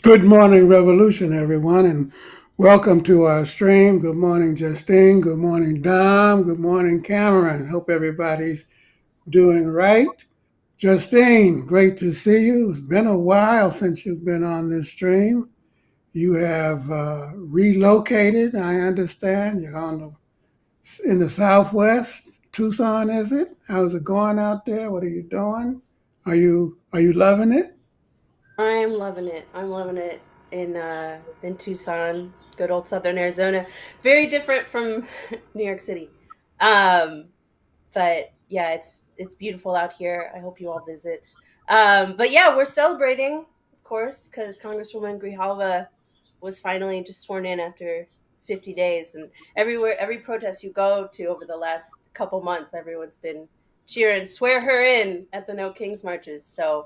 Good morning, Revolution, everyone, and welcome to our stream. Good morning, Justine. Good morning, Dom. Good morning, Cameron. Hope everybody's doing right. Justine, great to see you. It's been a while since you've been on this stream. You have relocated, I understand. You're in the Southwest. Tucson, is it? How's it going out there? What are you doing? Are you loving it? I'm loving it. I'm loving it in Tucson, good old Southern Arizona. Very different from New York City, um, but yeah, it's beautiful out here. I hope you all visit. But yeah, we're celebrating, of course, because Congresswoman Grijalva was finally just sworn in after 50 days, and every protest you go to over the last couple months, everyone's been cheering, swear her in at the No Kings marches. So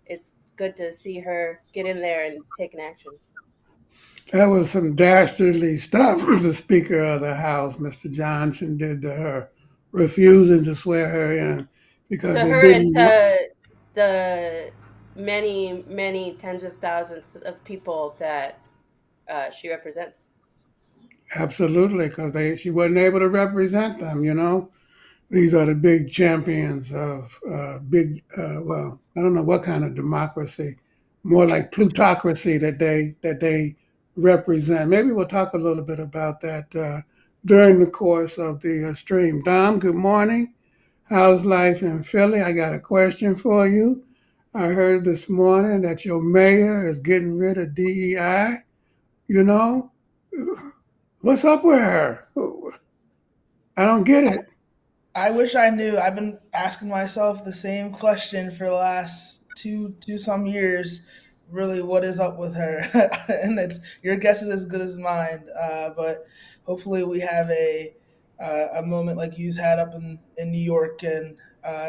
it's good to see her get in there and taking actions. That was some dastardly stuff the Speaker of the House, Mr. Johnson, did to her, refusing to swear her in because To they her and didn't want. to the many tens of thousands of people that she represents. Absolutely, because she wasn't able to represent them. These are the big champions of well, I don't know what kind of democracy, more like plutocracy that they represent. Maybe we'll talk a little bit about that during the course of the stream. Dom, good morning. How's life in Philly? I got a question for you. I heard this morning that your mayor is getting rid of DEI. You know, what's up with her? I don't get it. I wish I knew. I've been asking myself the same question for the last two some years. Really, what is up with her? And it's your guess is as good as mine. But hopefully, we have a moment like you's had up in New York and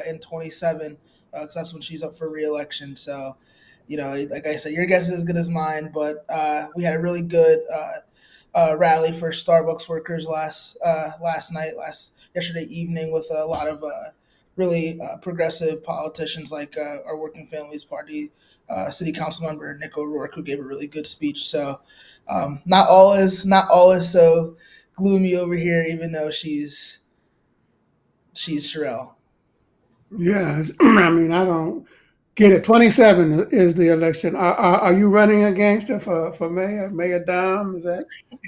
in 27, because that's when she's up for reelection. So, like I said, your guess is as good as mine. But we had a really good rally for Starbucks workers last night, last yesterday evening, with a lot of really progressive politicians like our Working Families Party city council member Nick O'Rourke, who gave a really good speech. So not all is so gloomy over here, even though she's Sherelle. Yeah, I mean, I don't get it. 27 is the election. Are you running against her for mayor? Mayor Dom? Is that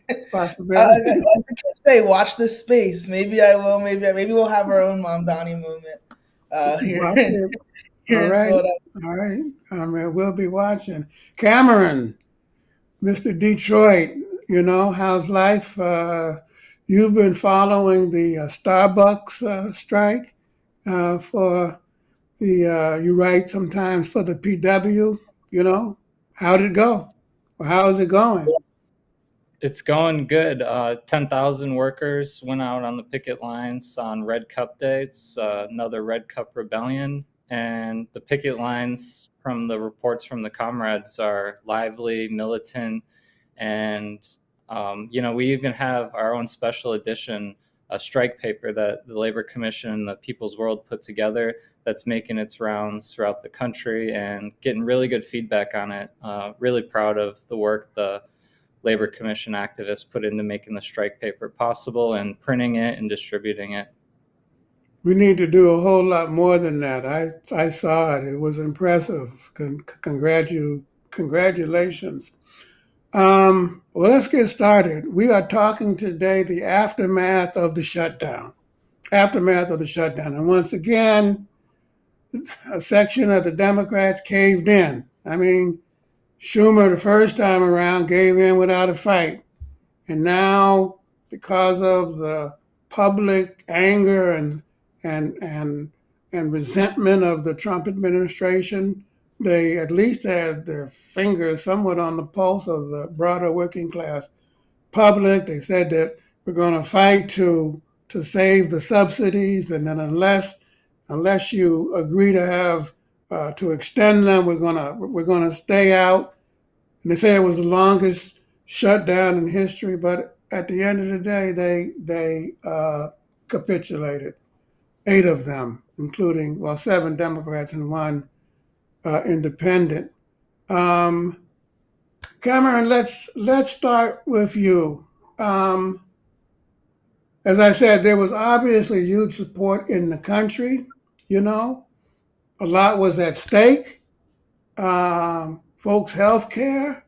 a possibility? I could say, watch this space. Maybe I will. Maybe we'll have our own Mom Donnie moment here Watch in it. All here in right. Philadelphia. All right. I mean, we'll be watching. Cameron, Mr. Detroit, how's life? You've been following the Starbucks strike for you write sometimes for the PW, you know, how did it go? Or how is it going? It's going good. 10,000 workers went out on the picket lines on Red Cup Day. It's another Red Cup rebellion. And the picket lines, from the reports from the comrades, are lively, militant, and we even have our own special edition, a strike paper that the Labor Commission and the People's World put together that's making its rounds throughout the country and getting really good feedback on it. Really proud of the work the Labor Commission activists put into making the strike paper possible and printing it and distributing it. We need to do a whole lot more than that. I saw it. It was impressive. Congratulations. Well, let's get started. We are talking today the aftermath of the shutdown. Aftermath of the shutdown. And once again, a section of the Democrats caved in. I mean, Schumer, the first time around, gave in without a fight. And now, because of the public anger and and and resentment of the Trump administration, they at least had their fingers somewhat on the pulse of the broader working class public. They said that we're going to fight to save the subsidies, and then unless you agree to have to extend them, we're gonna stay out. And they say it was the longest shutdown in history, but at the end of the day, they capitulated. 8 of them, including seven Democrats and one independent. Um, Cameron, let's start with you. Um, as I said, there was obviously huge support in the country. You know, a lot was at stake. Folks' health care.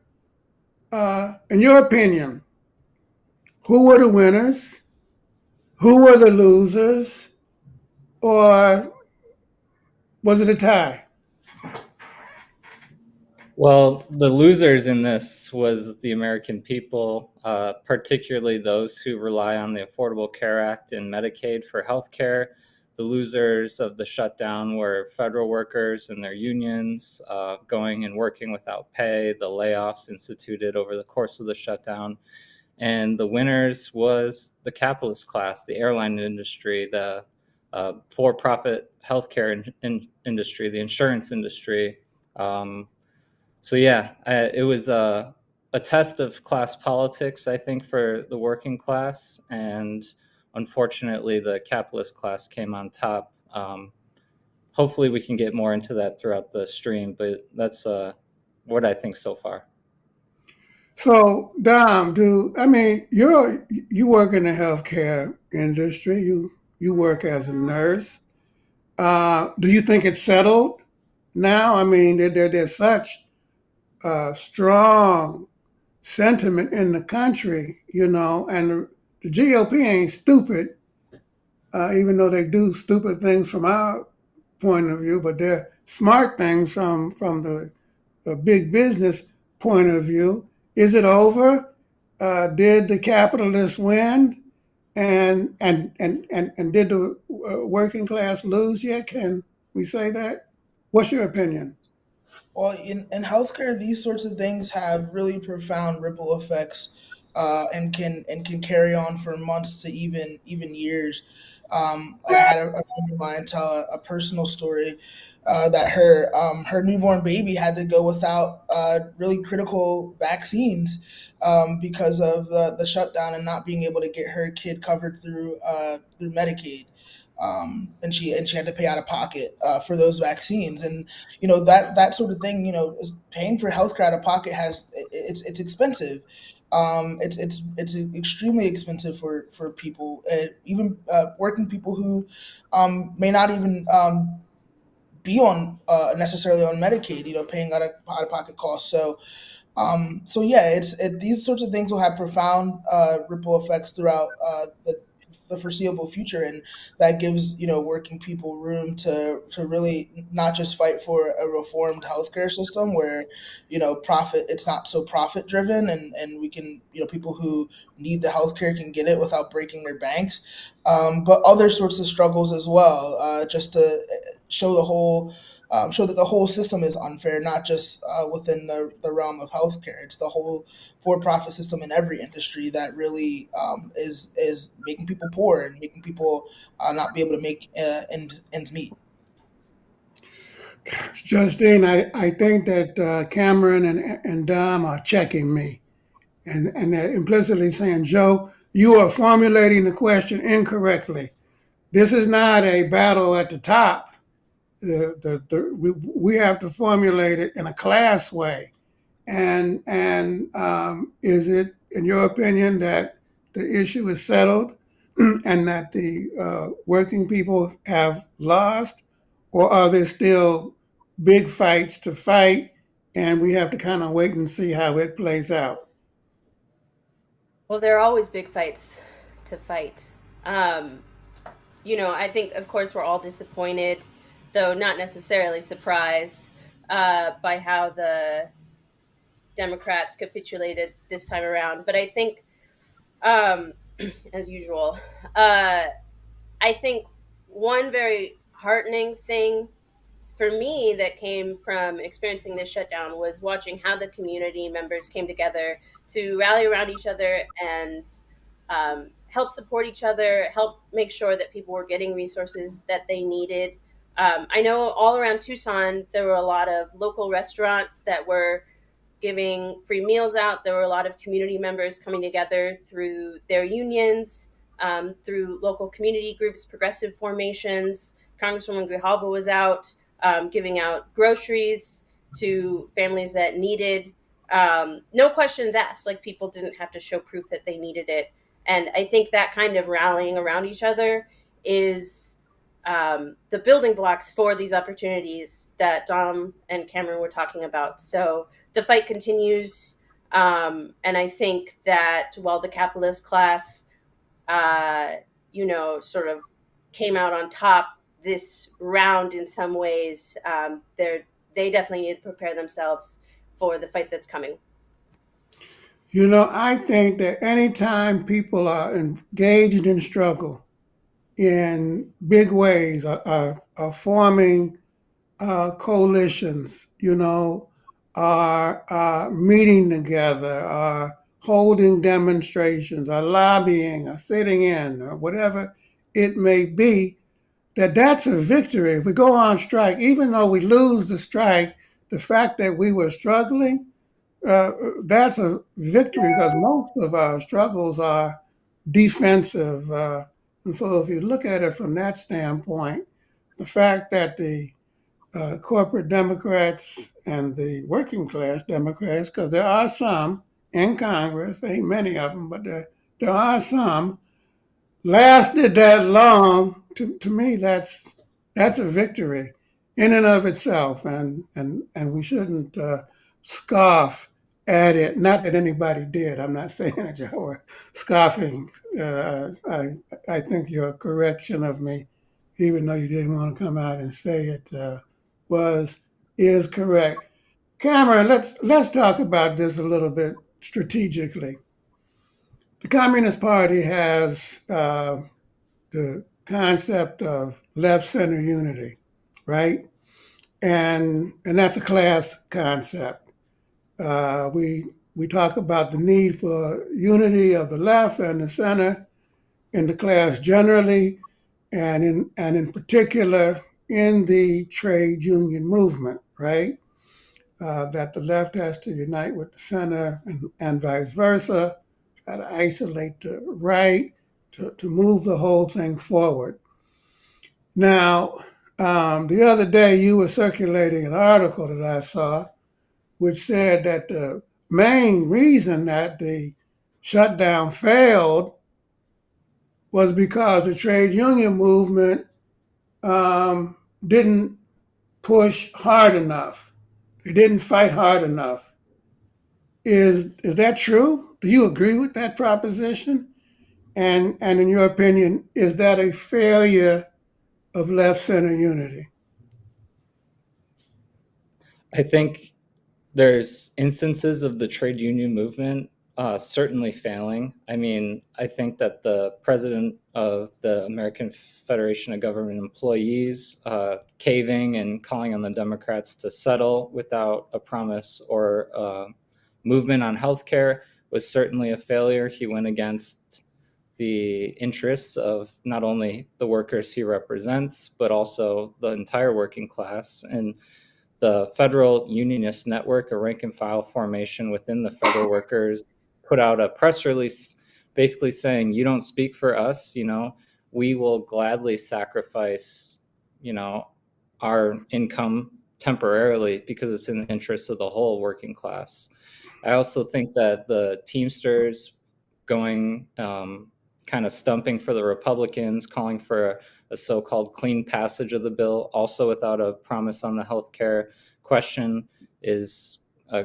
In your opinion, who were the winners? Who were the losers? Or was it a tie? Well, the losers in this was the American people, particularly those who rely on the Affordable Care Act and Medicaid for health care. The losers of the shutdown were federal workers and their unions going and working without pay, the layoffs instituted over the course of the shutdown. And the winners was the capitalist class, the airline industry, the for-profit healthcare industry, the insurance industry. So yeah, it was a test of class politics, I think, for the working class, and unfortunately, the capitalist class came on top. Hopefully, we can get more into that throughout the stream, but that's what I think so far. So, Dom, you work in the healthcare industry. You work as a nurse. Do you think it's settled now? I mean, there's such strong sentiment in the country, and the GOP ain't stupid, even though they do stupid things from our point of view, but they're smart things from the big business point of view. Is it over? Did the capitalists win? And did the working class lose yet? Can we say that? What's your opinion? Well, in healthcare, these sorts of things have really profound ripple effects, and can carry on for months to even years. I had a friend of mine tell a personal story that her newborn baby had to go without really critical vaccines because of the shutdown and not being able to get her kid covered through Medicaid. And she had to pay out of pocket for those vaccines, and that sort of thing. Paying for healthcare out of pocket it's expensive. It's extremely expensive for people, even working people who may not even be on necessarily on Medicaid. Paying out of pocket costs. So yeah, these sorts of things will have profound ripple effects throughout the foreseeable future, and that gives working people room to really not just fight for a reformed healthcare system where profit it's not so profit driven, and we can people who need the healthcare can get it without breaking their banks, but other sorts of struggles as well, just to show the whole show that the whole system is unfair, not just within the realm of healthcare. It's the whole for-profit system in every industry that really is making people poor and making people not be able to make ends meet. Justine, I think that Cameron and Dom are checking me, and they're implicitly saying, Joe, you are formulating the question incorrectly. This is not a battle at the top. We have to formulate it in a class way. And is it, in your opinion, that the issue is settled and that the working people have lost, or are there still big fights to fight, and we have to kind of wait and see how it plays out? Well, there are always big fights to fight. Um, I think, of course, we're all disappointed, though not necessarily surprised, by how the Democrats capitulated this time around. But I think, um, as usual, I think one very heartening thing for me that came from experiencing this shutdown was watching how the community members came together to rally around each other and help support each other, help make sure that people were getting resources that they needed. I know all around Tucson, there were a lot of local restaurants that were giving free meals out. There were a lot of community members coming together through their unions, through local community groups, progressive formations. Congresswoman Grijalva was out giving out groceries to families that needed no questions asked. Like, people didn't have to show proof that they needed it. And I think that kind of rallying around each other is the building blocks for these opportunities that Dom and Cameron were talking about. So the fight continues. And I think that while the capitalist class, uh, sort of came out on top this round in some ways, they definitely need to prepare themselves for the fight that's coming. I think that anytime people are engaged in struggle in big ways, are forming coalitions, are meeting together, are holding demonstrations, are lobbying, are sitting in, or whatever it may be, that's a victory. If we go on strike, even though we lose the strike, the fact that we were struggling, that's a victory because most of our struggles are defensive. And so if you look at it from that standpoint, the fact that the corporate Democrats and the working class Democrats, because there are some in Congress, ain't many of them, but there are some, lasted that long, to me, that's a victory in and of itself, and we shouldn't scoff at it. Not that anybody did. I'm not saying that you were scoffing. I think your correction of me, even though you didn't want to come out and say it, was is correct. Cameron, let's talk about this a little bit strategically. The Communist Party has the concept of left center unity, right? And that's a class concept. We talk about the need for unity of the left and the center in the class generally, and in particular in the trade union movement, right? That the left has to unite with the center and vice versa, try to isolate the right to move the whole thing forward. Now, the other day you were circulating an article that I saw, which said that the main reason that the shutdown failed was because the trade union movement didn't push hard enough. They didn't fight hard enough. Is that true? Do you agree with that proposition? And in your opinion, is that a failure of left center unity? I think there's instances of the trade union movement certainly failing. I mean, I think that the president of the American Federation of Government Employees caving and calling on the Democrats to settle without a promise or movement on healthcare was certainly a failure. He went against the interests of not only the workers he represents, but also the entire working class. And the Federal Unionist Network, a rank and file formation within the federal workers, put out a press release basically saying, you don't speak for us, we will gladly sacrifice, our income temporarily because it's in the interest of the whole working class. I also think that the Teamsters going kind of stumping for the Republicans, calling for a so-called clean passage of the bill, also without a promise on the healthcare question, is a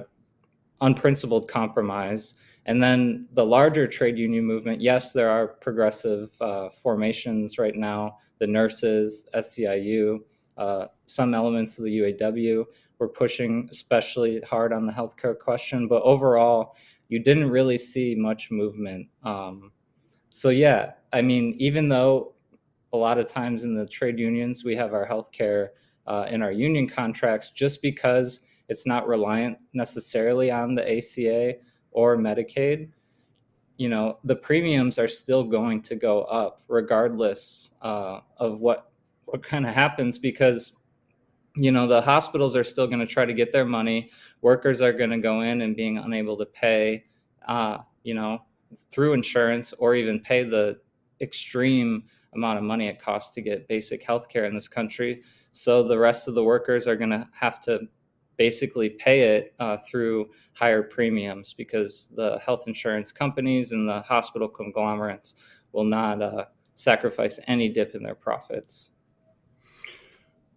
unprincipled compromise. And then the larger trade union movement, yes, there are progressive formations right now, the nurses, SEIU, some elements of the UAW were pushing especially hard on the healthcare question, but overall, you didn't really see much movement. So yeah, I mean, even though a lot of times in the trade unions, we have our healthcare in our union contracts, just because it's not reliant necessarily on the ACA or Medicaid, the premiums are still going to go up regardless of what kind of happens, because the hospitals are still going to try to get their money. Workers are going to go in and being unable to pay, through insurance, or even pay the extreme amount of money it costs to get basic health care in this country. So the rest of the workers are going to have to basically pay it through higher premiums, because the health insurance companies and the hospital conglomerates will not sacrifice any dip in their profits.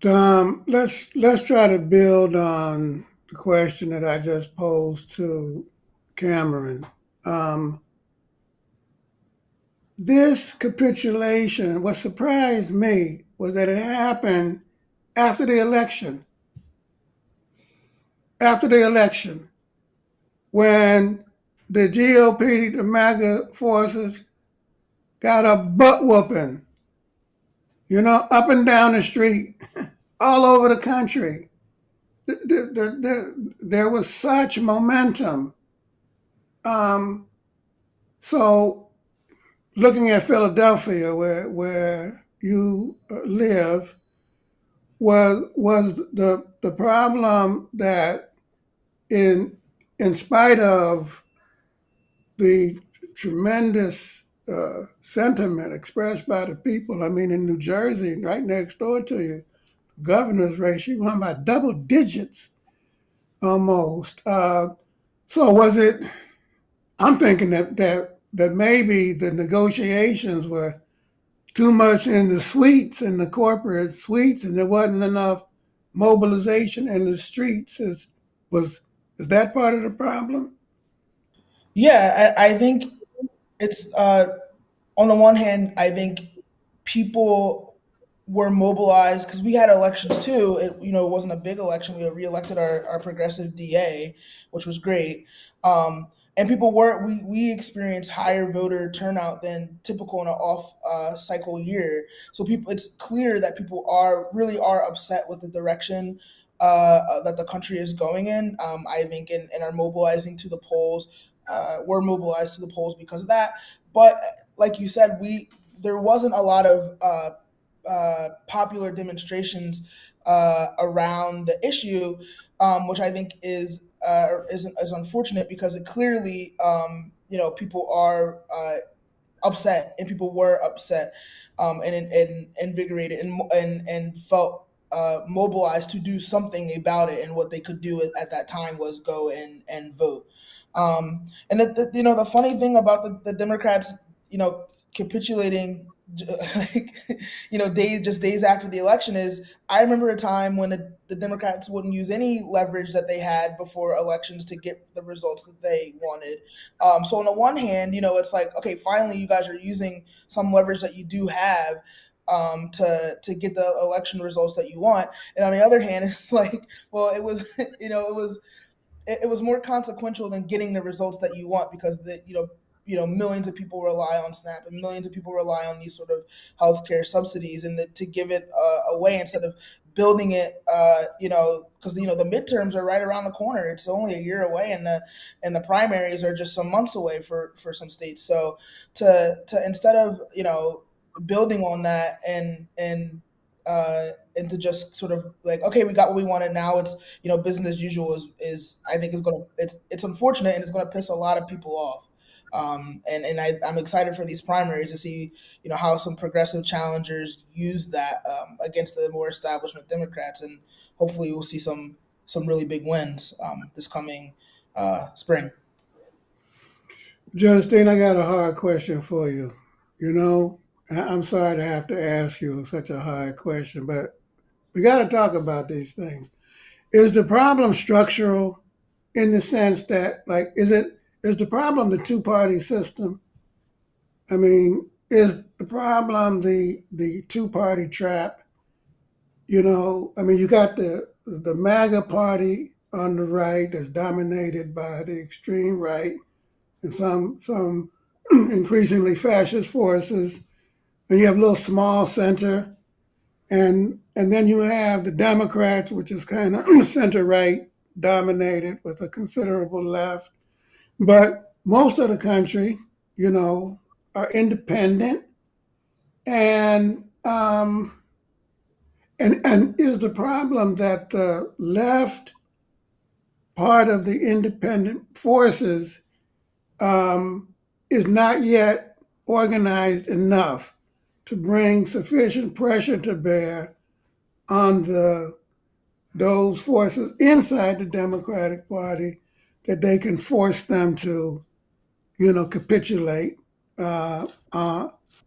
Let's try to build on the question that I just posed to Cameron. This capitulation, what surprised me was that it happened after the election. After the election, when the GOP, the MAGA forces, got a butt whooping, up and down the street, all over the country. There was such momentum. So, looking at Philadelphia, where you live, was the problem that in spite of the tremendous sentiment expressed by the people. I mean, in New Jersey, right next door to you, governor's race, she won by double digits almost. So was it? I'm thinking that maybe the negotiations were too much in the suites, in the corporate suites, and there wasn't enough mobilization in the streets. Is that part of the problem? Yeah, I think it's on the one hand, I think people were mobilized because we had elections too. It wasn't a big election. We reelected our progressive DA, which was great. And people were we experienced higher voter turnout than typical in an off cycle year. So it's clear that people are upset with the direction that the country is going in. I think and are mobilizing to the polls. Were mobilized to the polls because of that. But like you said, there wasn't a lot of popular demonstrations around the issue, which I think is unfortunate because it clearly people are upset and people were upset and invigorated and felt mobilized to do something about it, and what they could do at that time was go and vote. And the funny thing about the Democrats, capitulating, like, days after the election is, I remember a time when the Democrats wouldn't use any leverage that they had before elections to get the results that they wanted. So on the one hand, it's like, okay, finally you guys are using some leverage that you do have to get the election results that you want. And on the other hand, it's like, well, it was, it was more consequential than getting the results that you want, because millions of people rely on SNAP and millions of people rely on these sort of healthcare subsidies, and to give it away instead of building it, because the midterms are right around the corner. It's only a year away, and the primaries are just some months away for some states. So to instead of building on that and to just sort of like, okay, we got what we wanted, now it's business as usual is I think is gonna it's unfortunate, and it's gonna piss a lot of people off. I'm excited for these primaries to see how some progressive challengers use that against the more establishment Democrats, and hopefully we'll see some really big wins this coming spring. Justine, I got a hard question for you. I'm sorry to have to ask you such a hard question, but we got to talk about these things. Is the problem structural in the sense that, like, is the problem the two-party system? I mean, is the problem the two-party trap? I mean, you got the MAGA party on the right that's dominated by the extreme right and some increasingly fascist forces, and you have a little small center, and then you have the Democrats, which is kind of center right dominated with a considerable left. But most of the country, are independent, and and is the problem that the left part of the independent forces is not yet organized enough to bring sufficient pressure to bear on the those forces inside the Democratic Party, that they can force them to, capitulate uh,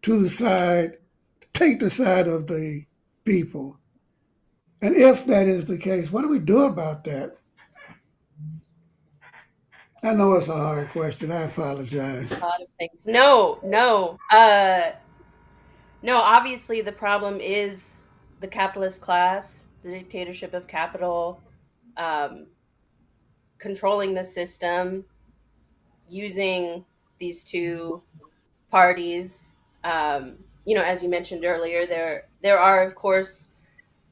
to the side, take the side of the people. And if that is the case, what do we do about that? I know it's a hard question. I A apologize. lot of things. No. Obviously, the problem is the capitalist class, the dictatorship of capital, um, controlling the system, using these two parties. As you mentioned earlier, there are, of course,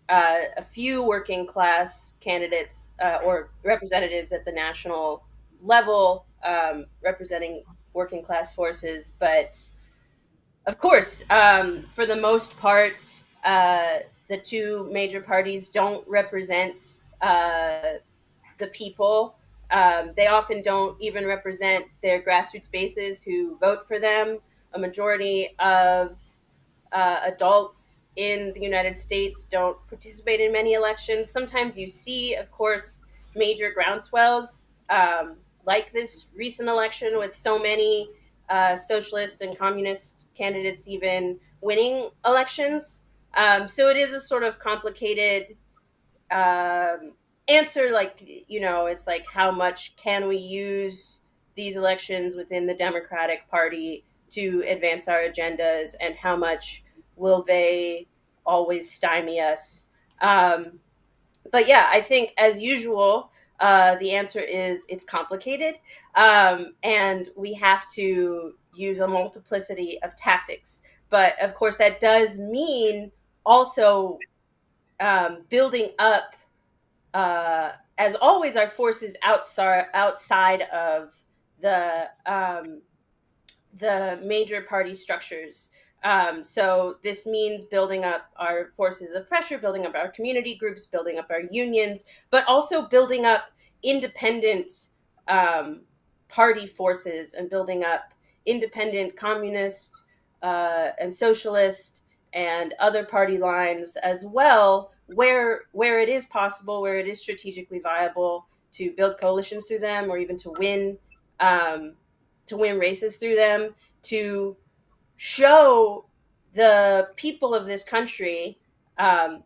a few working class candidates or representatives at the national level representing working class forces, but of course, for the most part, the two major parties don't represent the people. They often don't even represent their grassroots bases who vote for them. A majority of adults in the United States don't participate in many elections. Sometimes you see, of course, major groundswells like this recent election with so many socialist and communist candidates even winning elections. So it is a sort of complicated um, answer. Like, it's like, how much can we use these elections within the Democratic Party to advance our agendas, and how much will they always stymie us? But yeah, I think, as usual, the answer is it's complicated, and we have to use a multiplicity of tactics. But of course, that does mean also building up, as always, our forces outside of the um, the major party structures. So this means building up our forces of pressure, building up our community groups, building up our unions, but also building up independent um, party forces, and building up independent communist and socialist and other party lines as well, where it is possible, where it is strategically viable to build coalitions through them, or even um, to win races through them, to show the people of this country um,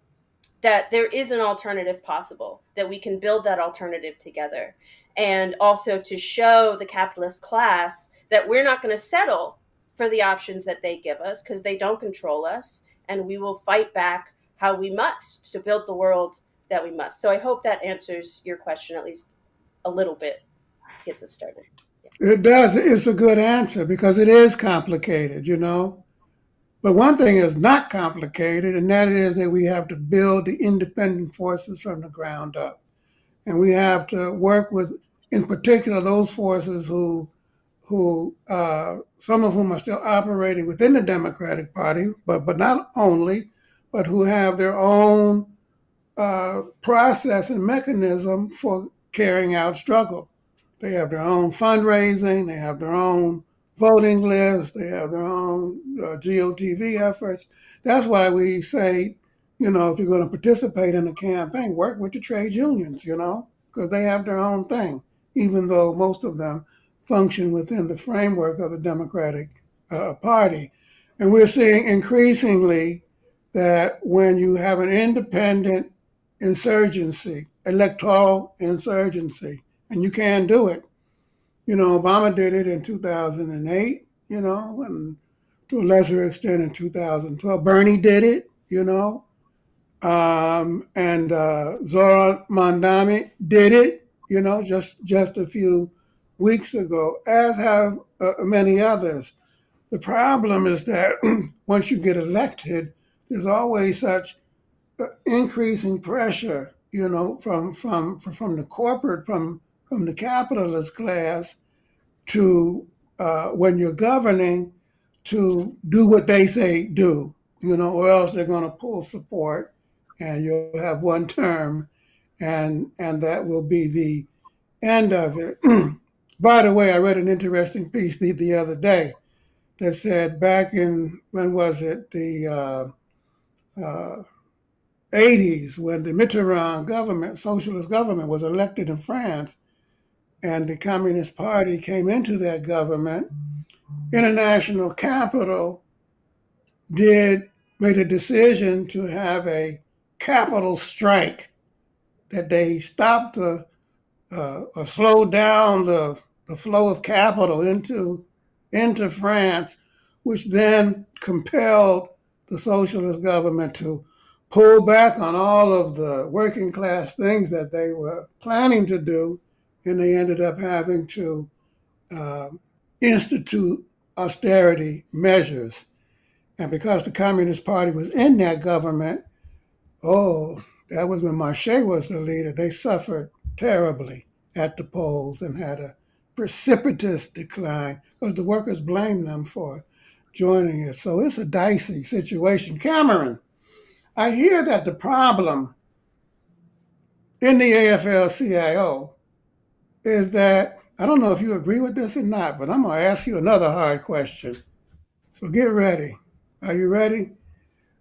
that there is an alternative possible, that we can build that alternative together. And also to show the capitalist class that we're not going to settle for the options that they give us, because they don't control us, and we will fight back how we must to build the world that we must. So I hope that answers your question, at least a little bit, gets us started. It does. It's a good answer because it is complicated. But one thing is not complicated, and that is that we have to build the independent forces from the ground up. And we have to work with, in particular, those forces who some of whom are still operating within the Democratic Party, but not only, but who have their own process and mechanism for carrying out struggle. They have their own fundraising, they have their own voting lists, they have their own GOTV efforts. That's why we say, if you're going to participate in a campaign, work with the trade unions, because they have their own thing, even though most of them function within the framework of the Democratic Party. And we're seeing increasingly that when you have an independent insurgency, electoral insurgency, and you can do it. Obama did it in 2008, and to a lesser extent in 2012. Bernie did it. And Zora Mandami did it, just a few weeks ago, as have many others. The problem is that once you get elected, there's always such increasing pressure, from the corporate, from the capitalist class to when you're governing, to do what they say do, or else they're going to pull support, and you'll have one term, and that will be the end of it. By the way, I read an interesting piece the other day that said back in, when was it, the 80s when the Mitterrand government, socialist government, was elected in France and the Communist Party came into that government, international capital made a decision to have a capital strike, that they stopped or slowed down the flow of capital into France, which then compelled the socialist government to pull back on all of the working class things that they were planning to do, and they ended up having to uh, institute austerity measures. And because the Communist Party was in that government, oh, that was when Marche was the leader, they suffered terribly at the polls and had a precipitous decline because the workers blamed them for joining it. So it's a dicey situation. Cameron, I hear that the problem in the AFL-CIO is that, I don't know if you agree with this or not, but I'm going to ask you another hard question. So get ready. Are you ready?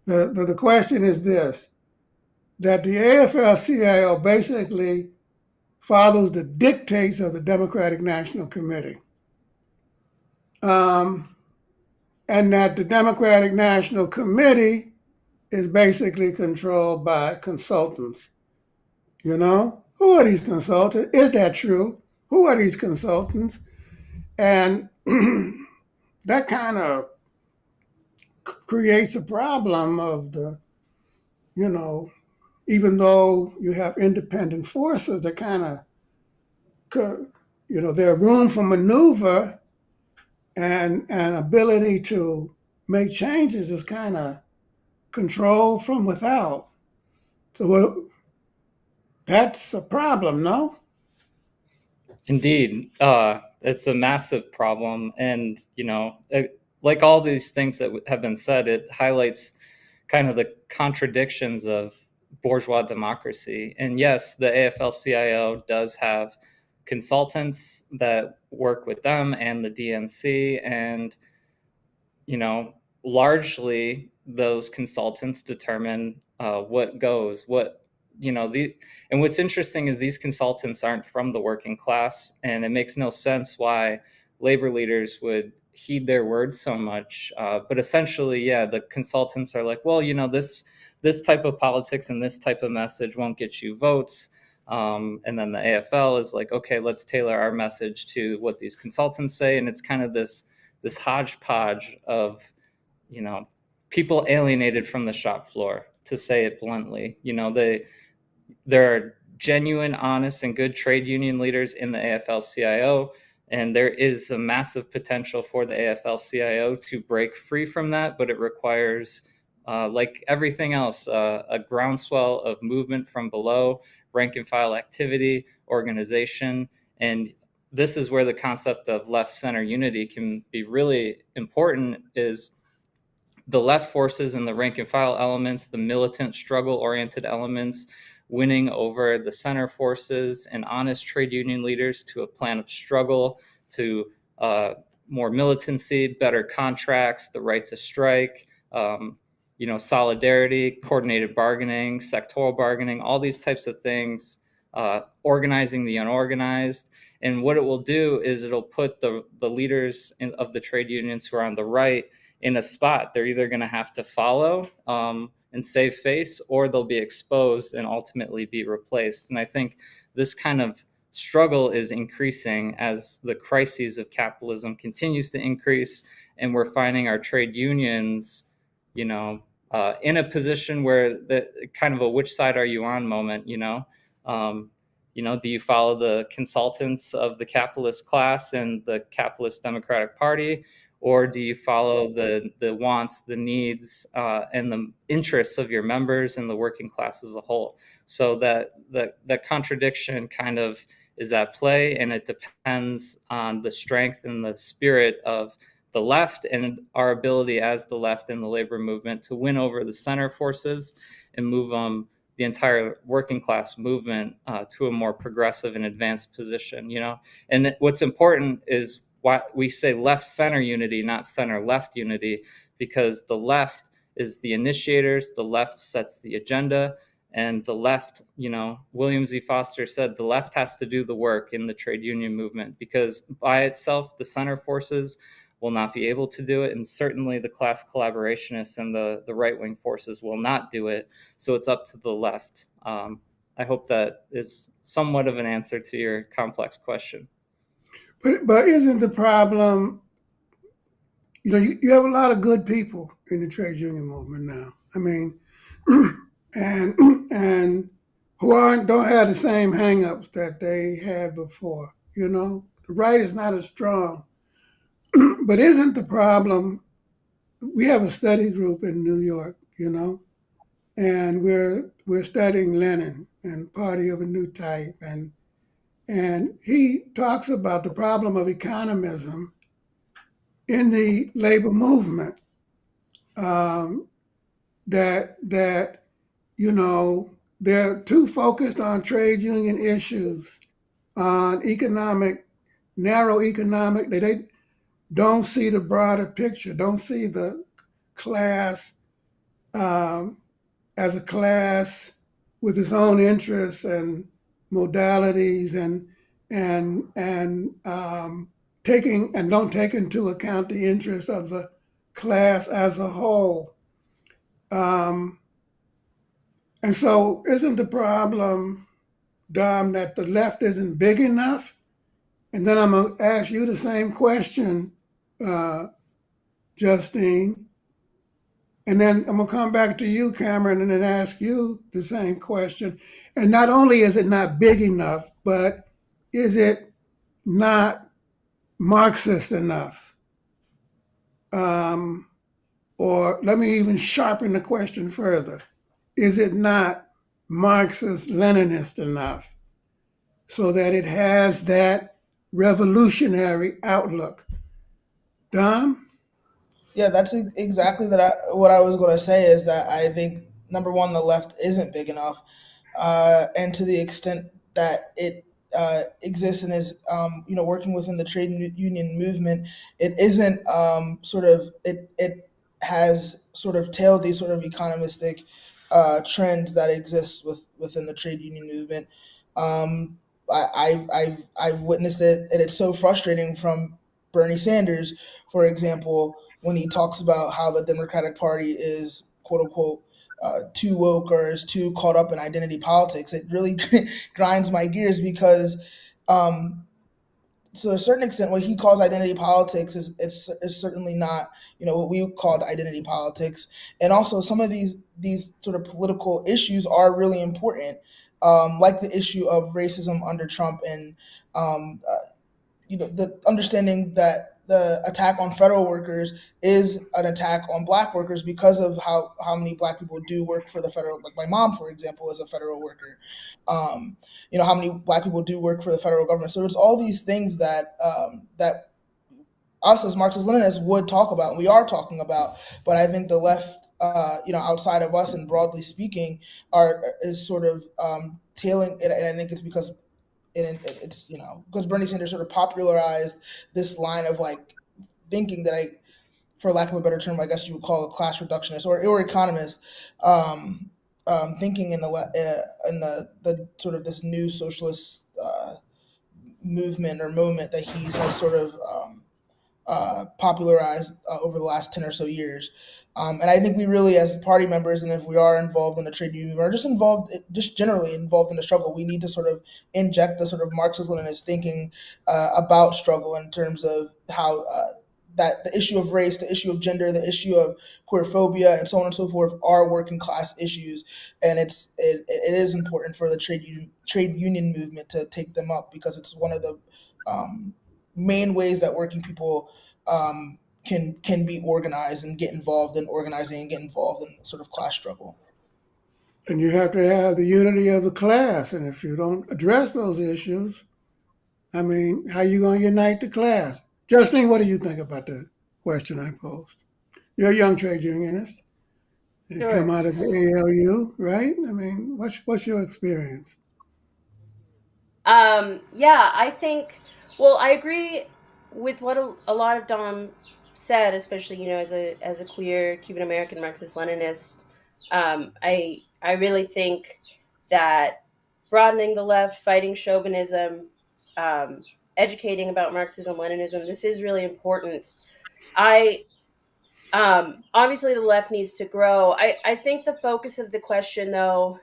The question is this, that the AFL-CIO basically follows the dictates of the Democratic National Committee. And that the Democratic National Committee is basically controlled by consultants. You know, who are these consultants? Is that true? Who are these consultants? And that kind of creates a problem of the, you know, even though you have independent forces that kind of, you know, there's room for maneuver and ability to make changes is kind of controlled from without. So that's a problem, no? Indeed, it's a massive problem, and like all these things that have been said, it highlights kind of the contradictions of bourgeois democracy. And yes, the AFL-CIO does have consultants that work with them and the DNC, and largely those consultants determine what goes, and what's interesting is these consultants aren't from the working class, and it makes no sense why labor leaders would heed their words so much. But essentially, yeah, the consultants are like, well, this type of politics and this type of message won't get you votes. And then the AFL is like, okay, let's tailor our message to what these consultants say. And it's kind of this hodgepodge of, people alienated from the shop floor, to say it bluntly. There are genuine, honest, and good trade union leaders in the AFL-CIO, and there is a massive potential for the AFL-CIO to break free from that, but it requires, like everything else, a groundswell of movement from below, rank and file activity, organization, and this is where the concept of left-center unity can be really important, is the left forces and the rank and file elements, the militant struggle-oriented elements, winning over the center forces and honest trade union leaders to a plan of struggle, to more militancy, better contracts, the right to strike, solidarity, coordinated bargaining, sectoral bargaining, all these types of things, organizing the unorganized. And what it will do is it'll put the leaders of the trade unions who are on the right in a spot. They're either going to have to follow and save face, or they'll be exposed and ultimately be replaced. And I think this kind of struggle is increasing as the crises of capitalism continues to increase, and we're finding our trade unions, in a position where the kind of a which side are you on moment, do you follow the consultants of the capitalist class and the capitalist Democratic Party, or do you follow the wants, the needs, and the interests of your members and the working class as a whole? So that contradiction kind of is at play, and it depends on the strength and the spirit of the left and our ability as the left and the labor movement to win over the center forces and move the entire working class movement to a more progressive and advanced position. And what's important is why we say left center unity, not center left unity, because the left is the initiators, the left sets the agenda, and the left, William Z. Foster said the left has to do the work in the trade union movement, because by itself, the center forces will not be able to do it. And certainly the class collaborationists and the right-wing forces will not do it. So it's up to the left. I hope that is somewhat of an answer to your complex question. But isn't the problem, you have a lot of good people in the trade union movement now. I mean, and who don't have the same hangups that they had before. The right is not as strong. But isn't the problem? We have a study group in New York, and we're studying Lenin and Party of a New Type, and he talks about the problem of economism in the labor movement. That they're too focused on trade union issues, on narrow economic. They don't see the broader picture. Don't see the class as a class with its own interests and modalities, and don't take into account the interests of the class as a whole. And so, isn't the problem, Dom, that the left isn't big enough? And then I'm going to ask you the same question, Justine. And then I'm going to come back to you, Cameron, and then ask you the same question. And not only is it not big enough, but is it not Marxist enough? Or let me even sharpen the question further. Is it not Marxist Leninist enough so that it has that revolutionary outlook? Dom? Yeah, that's exactly what I was going to say, is that I think, number one, the left isn't big enough, and to the extent that it exists and is working within the trade union movement, it isn't it has sort of tailed these sort of economistic trends that exist within the trade union movement. Um, I've witnessed it, and it's so frustrating, from Bernie Sanders, for example, when he talks about how the Democratic Party is, quote unquote, too woke or is too caught up in identity politics. It really grinds my gears, because, um, to a certain extent, what he calls identity politics is certainly not, what we called identity politics. And also, some of these sort of political issues are really important, like the issue of racism under Trump, and the understanding that the attack on federal workers is an attack on black workers, because of how many black people do work for the federal, like my mom, for example, is a federal worker. um, how many black people do work for the federal government. So there's all these things that us as Marxist Leninists would talk about, and we are talking about. But I think the left, outside of us and broadly speaking, is sort of tailing it. And I think it's because it's because Bernie Sanders sort of popularized this line of, like, thinking that, for lack of a better term, I guess you would call a class reductionist or economist, thinking in the sort of this new socialist movement or moment that he has sort of popularized over the last 10 or so years. And I think we really, as party members, and if we are involved in the trade union, or just generally involved in the struggle, we need to sort of inject the sort of Marxist-Leninist thinking about struggle, in terms of how that the issue of race, the issue of gender, the issue of queerphobia, and so on and so forth, are working class issues. And it is important for the trade union movement to take them up, because it's one of the um, main ways that working people can be organized and get involved in organizing and get involved in sort of class struggle. And you have to have the unity of the class. And if you don't address those issues, I mean, how are you going to unite the class? Justine, what do you think about the question I posed? You're a young trade unionist and come Sure. out of the ALU, right? I mean, what's your experience? Yeah, I think, well, I agree with what a lot of Dom said, especially as a queer Cuban American Marxist Leninist, I really think that broadening the left, fighting chauvinism, um, educating about Marxism, Leninism, this is really important. I Obviously the left needs to grow. I think the focus of the question, though,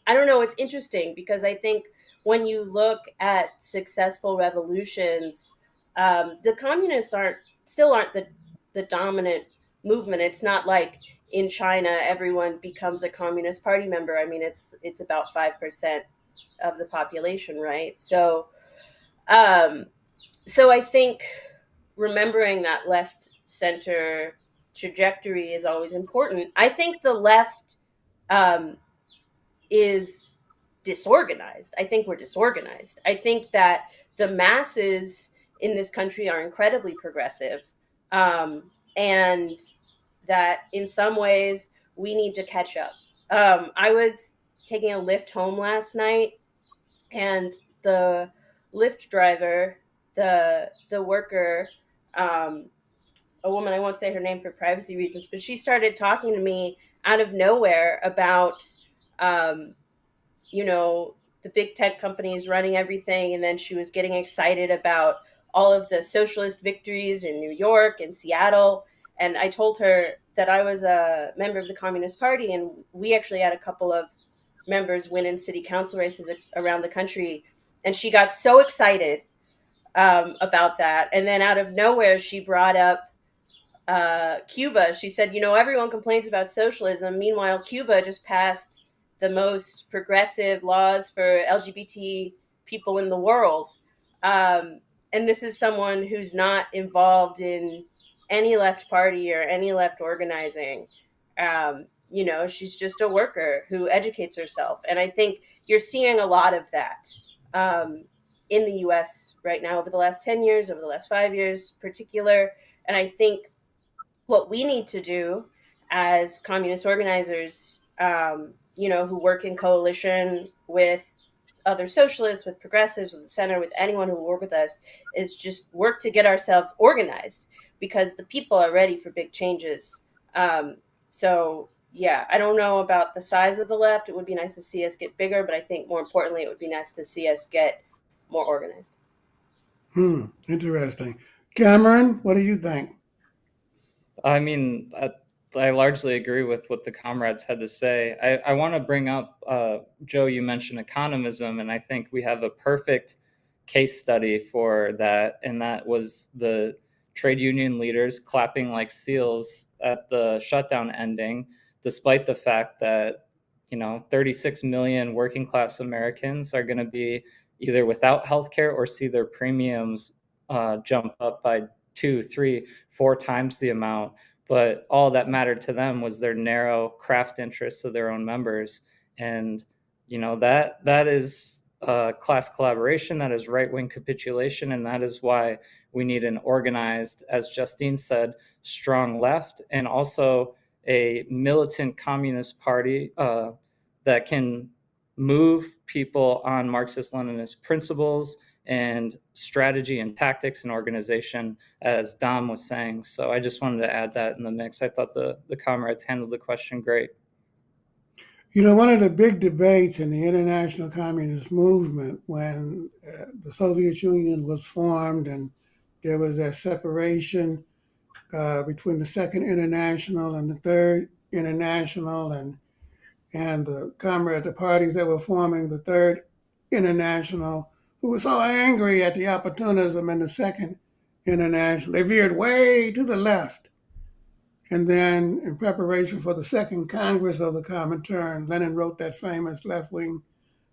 I don't know. It's interesting because I think when you look at successful revolutions, the communists aren't the dominant movement. It's not like in China everyone becomes a communist party member. I mean, it's about 5% of the population, right? Um, so I think remembering that left center trajectory is always important. I think the left um, is disorganized. I think we're disorganized. I think that the masses in this country are incredibly progressive, and that in some ways we need to catch up. I was taking a Lyft home last night, and the Lyft driver, the worker, um, a woman, I won't say her name for privacy reasons, but she started talking to me out of nowhere about um, you know, the big tech companies running everything. And then she was getting excited about all of the socialist victories in New York and Seattle. And I told her that I was a member of the Communist Party, and we actually had a couple of members win in city council races around the country. And she got so excited about that. And then out of nowhere, she brought up Cuba. She said, everyone complains about socialism. Meanwhile, Cuba just passed the most progressive laws for LGBT people in the world. Um, and this is someone who's not involved in any left party or any left organizing. She's just a worker who educates herself. And I think you're seeing a lot of that in the US right now over the last 10 years, over the last 5 years, particular. And I think what we need to do as communist organizers, who work in coalition with other socialists, with progressives, with the center, with anyone who will work with us, is just work to get ourselves organized because the people are ready for big changes. Yeah, I don't know about the size of the left. It would be nice to see us get bigger, but I think more importantly, it would be nice to see us get more organized. Interesting. Cameron, what do you think? I mean, I largely agree with what the comrades had to say. I want to bring up, Joe, you mentioned economism, and I think we have a perfect case study for that, and that was the trade union leaders clapping like seals at the shutdown ending, despite the fact that 36 million working class Americans are going to be either without healthcare or see their premiums jump up by 2, 3, 4 times the amount. But all that mattered to them was their narrow craft interests of their own members. And that is class collaboration, that is right-wing capitulation, and that is why we need an organized, as Justine said, strong left, and also a militant communist party that can move people on Marxist-Leninist principles and strategy and tactics and organization, as Dom was saying. So I just wanted to add that in the mix. I thought the comrades handled the question great. One of the big debates in the international communist movement when the Soviet Union was formed and there was that separation between the Second International and the Third International, and the parties that were forming the Third International, who were so angry at the opportunism in the Second International. They veered way to the left. And then, in preparation for the Second Congress of the Comintern, Lenin wrote that famous left wing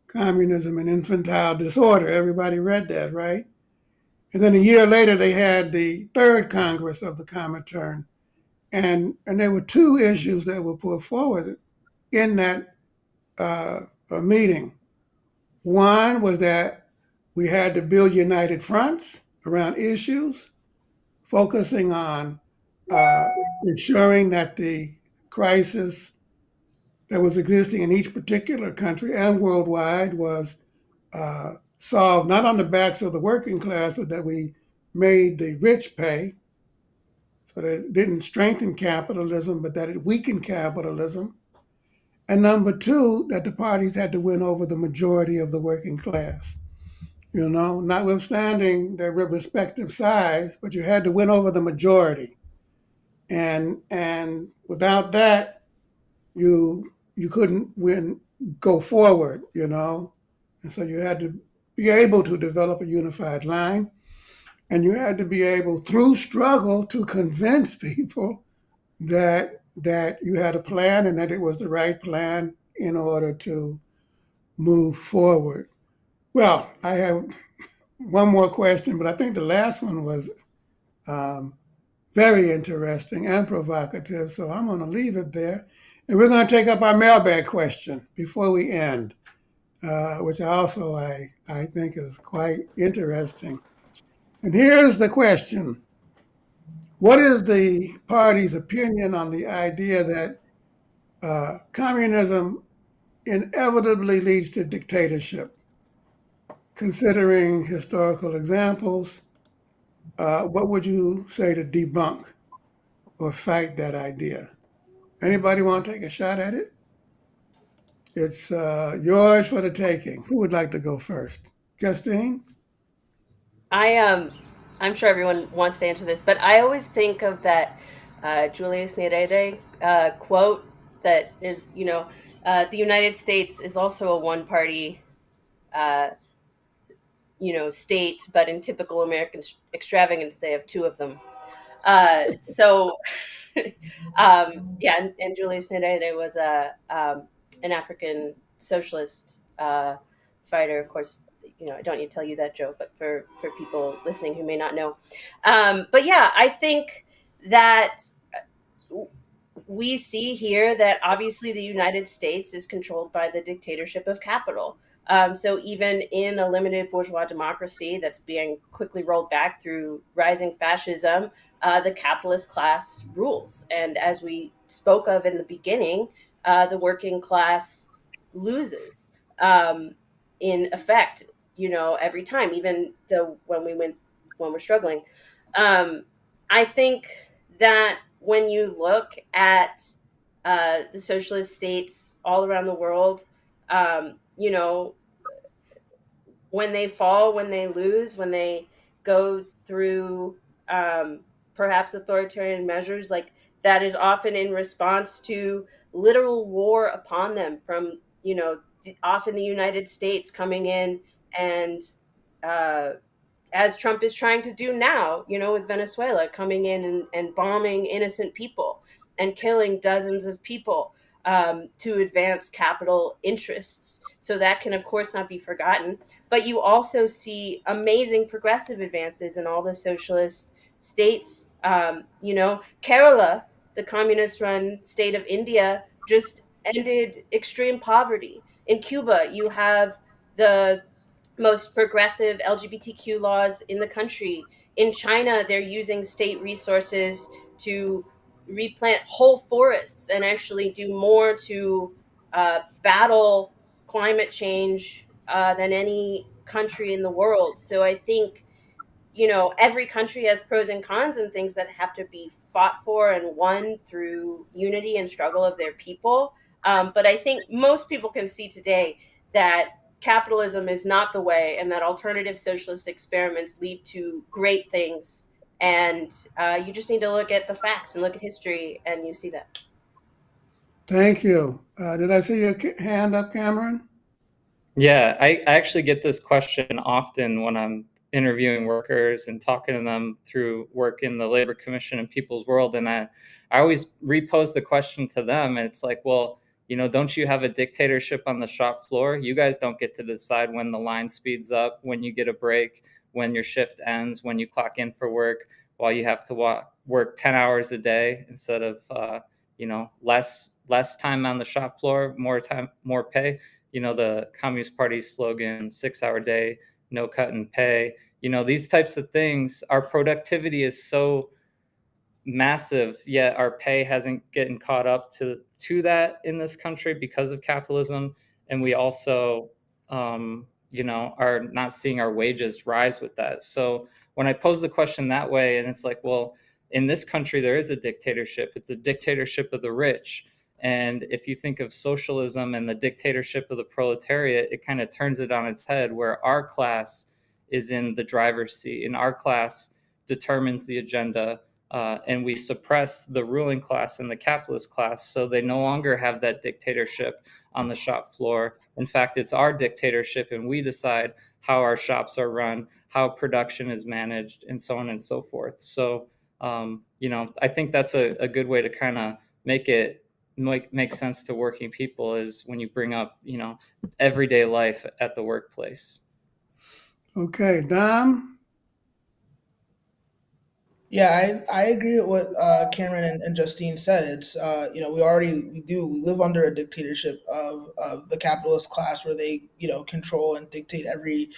Communism and Infantile Disorder. Everybody read that, right? And then a year later, they had the Third Congress of the Comintern. And there were two issues that were put forward in that meeting. One was that we had to build united fronts around issues, focusing on ensuring that the crisis that was existing in each particular country and worldwide was solved not on the backs of the working class, but that we made the rich pay. so that it didn't strengthen capitalism, but that it weakened capitalism. And number two, that the parties had to win over the majority of the working class. Notwithstanding their respective size, but you had to win over the majority. And without that, you couldn't go forward, And so you had to be able to develop a unified line, and you had to be able, through struggle, to convince people that you had a plan and that it was the right plan in order to move forward. Well, I have one more question, but I think the last one was very interesting and provocative, so I'm going to leave it there. And we're going to take up our mailbag question before we end, which also I think is quite interesting. And here's the question. What is the party's opinion on the idea that communism inevitably leads to dictatorship? Considering historical examples, what would you say to debunk or fight that idea? Anybody want to take a shot at it? It's yours for the taking. Who would like to go first? Justine? I'm sure everyone wants to answer this, but I always think of that Julius Nyerere quote that is, the United States is also a one-party, uh, state, but in typical American extravagance, they have two of them. So, yeah, and Julius Nyerere was an African socialist fighter. Of course, I don't need to tell you that joke, but for people listening who may not know, but yeah, I think that we see here that obviously the United States is controlled by the dictatorship of capital. So even in a limited bourgeois democracy that's being quickly rolled back through rising fascism, the capitalist class rules. And as we spoke of in the beginning, the working class loses in effect. Every time, even though when we're struggling. I think that when you look at the socialist states all around the world, when they fall, when they lose, when they go through um, perhaps authoritarian measures, like that is often in response to literal war upon them from, often the United States coming in and uh, as Trump is trying to do now, with Venezuela coming in and bombing innocent people and killing dozens of people to advance capital interests. So that can, of course, not be forgotten. But you also see amazing progressive advances in all the socialist states. Kerala, the communist run state of India, just ended extreme poverty. In Cuba, you have the most progressive LGBTQ laws in the country. In China, they're using state resources to replant whole forests and actually do more to battle climate change than any country in the world. So I think every country has pros and cons and things that have to be fought for and won through unity and struggle of their people. But I think most people can see today that capitalism is not the way and that alternative socialist experiments lead to great things. And you just need to look at the facts and look at history, and you see that. Thank you. Did I see your hand up, Cameron? Yeah, I actually get this question often when I'm interviewing workers and talking to them through work in the Labor Commission and People's World. And I always repose the question to them. And it's like, well, don't you have a dictatorship on the shop floor? You guys don't get to decide when the line speeds up, when you get a break, when your shift ends, when you clock in for work, while you have to work 10 hours a day instead of, less time on the shop floor, more time, more pay. The Communist Party's slogan, 6-hour day, no cut in pay. These types of things, our productivity is so massive, yet our pay hasn't getting caught up to that in this country because of capitalism. And we also, are not seeing our wages rise with that. So when I pose the question that way, and it's like, well, In this country, there is a dictatorship. It's a dictatorship of the rich. And if you think of socialism and the dictatorship of the proletariat, it kind of turns it on its head, where our class is in the driver's seat, and our class determines the agenda, and we suppress the ruling class and the capitalist class, so they no longer have that dictatorship on the shop floor. In fact, it's our dictatorship, and we decide how our shops are run, how production is managed, and so on and so forth. So, I think that's a good way to kind of make it make sense to working people, is when you bring up, everyday life at the workplace. Okay, Dom? Yeah, I agree with what Cameron and Justine said. It's we live under a dictatorship of the capitalist class, where they control and dictate every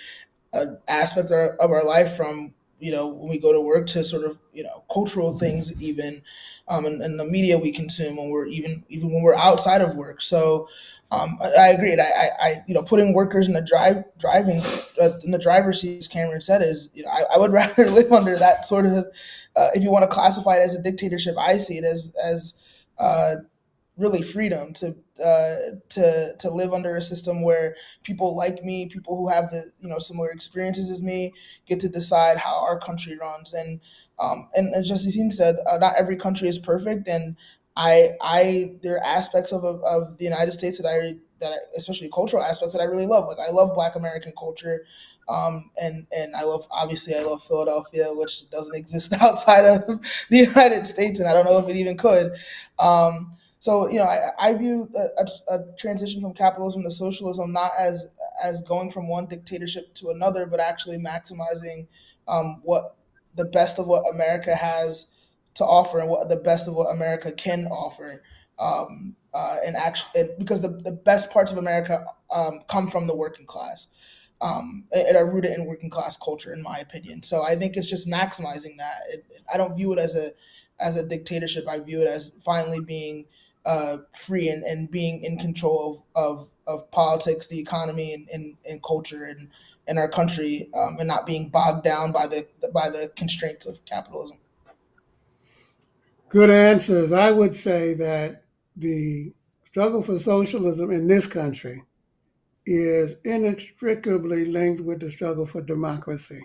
aspect of our life, from when we go to work to sort of cultural things, even and the media we consume when we're even when we're outside of work. So I agree. I putting workers in the driving in the driver's seat, as Cameron said, is I would rather live under that sort of, if you want to classify it as a dictatorship, I see it as uh, really freedom to live under a system where people like me, people who have the similar experiences as me, get to decide how our country runs. And as Justine said, not every country is perfect, and I there are aspects of the United States especially cultural aspects, that I really love. Like, I love Black American culture. And I love Philadelphia, which doesn't exist outside of the United States, and I don't know if it even could. So I view a transition from capitalism to socialism not as going from one dictatorship to another, but actually maximizing what the best of what America has to offer, and what the best of what America can offer. And actually, because the best parts of America come from the working class, and are rooted in working class culture, in my opinion. So I think it's just maximizing that. I don't view it as a dictatorship. I view it as finally being free, and being in control of politics, the economy, and culture, and our country, and not being bogged down by the constraints of capitalism. Good answers. I would say that the struggle for socialism in this country is inextricably linked with the struggle for democracy,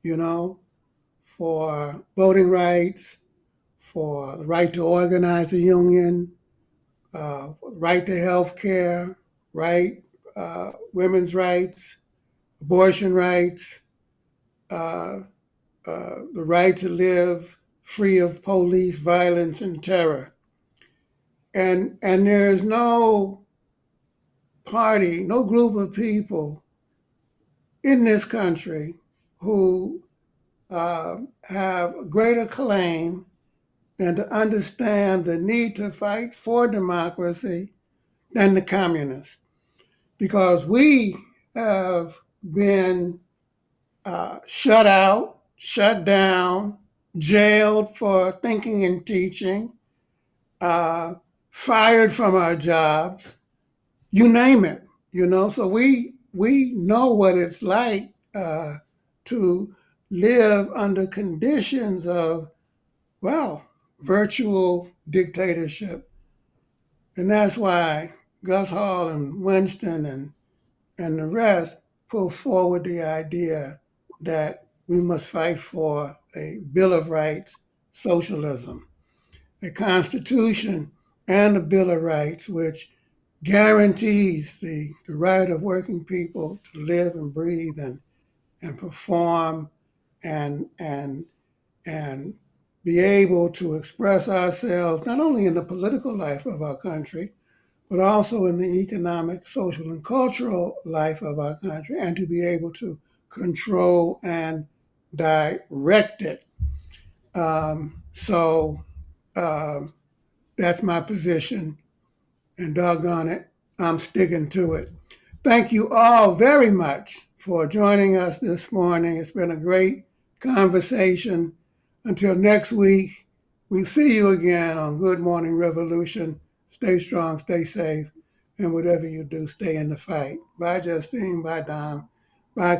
you know, for voting rights, for the right to organize a union, right to health care, right, women's rights, abortion rights, uh, the right to live free of police violence and terror. And there's no party, no group of people in this country who have a greater claim than to understand the need to fight for democracy than the communists. Because we have been shut out, shut down, jailed for thinking and teaching, uh, fired from our jobs, you name it. So we know what it's like to live under conditions of, well, virtual dictatorship. And that's why Gus Hall and Winston and the rest put forward the idea that we must fight for a Bill of Rights, socialism, a constitution, and a Bill of Rights, which guarantees the right of working people to live and breathe and perform and and be able to express ourselves not only in the political life of our country, but also in the economic, social, and cultural life of our country, and to be able to control and direct it. So that's my position, and doggone it, I'm sticking to it. Thank you all very much for joining us this morning. It's been a great conversation. Until next week, we'll see you again on Good Morning Revolution. Stay strong, stay safe, and whatever you do, stay in the fight. Bye, Justine. Bye, Dom.